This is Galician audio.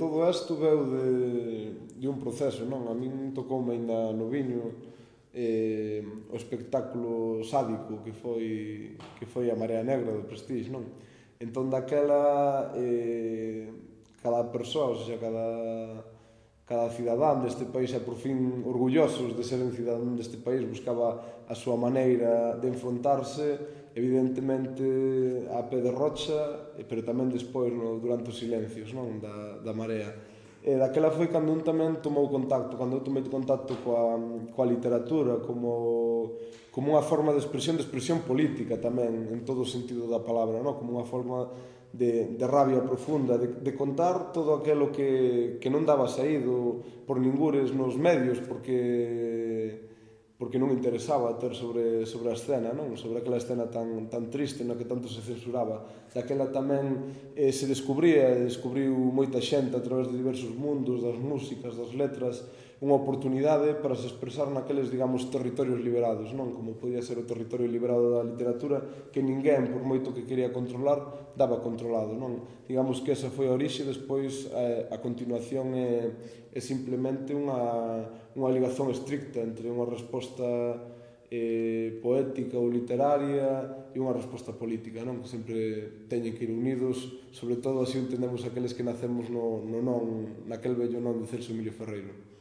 Todo isto veu de un proceso, non? A min tocoume ainda no viño o espectáculo sádico que foi a Marea Negra do Prestige, non? Entón, daquela, cada persoa, ou seja, cada cidadán deste país, e por fin orgullosos de ser un cidadán deste país, buscaba a súa maneira de enfrontarse, evidentemente a pé de rocha, pero tamén despois durante os silencios, non, da Marea. E daquela foi cando un tamén tomou contacto, cando eu tomei contacto coa literatura como unha forma de expresión política tamén, en todo o sentido da palabra, non? Como unha forma de rabia profunda, de contar todo aquilo que non daba saído por ningures nos medios, porque non interesaba ter sobre a escena, non? Sobre aquela escena tan triste na que tanto se censuraba. Daquela tamén se descubriu moita xente a través de diversos mundos, das músicas, das letras, unha oportunidade para se expresar naqueles, digamos, territorios liberados, non? Como podía ser o territorio liberado da literatura, que ninguén, por moito que quería controlar, daba controlado, non? Digamos que esa foi a orixe, despois a continuación é simplemente unha ligazón estricta entre unha resposta poética ou literaria e unha resposta política, non? Que sempre teñen que ir unidos, sobre todo así entendemos aqueles que nacemos naquel vello non de Celso Emilio Ferreiro.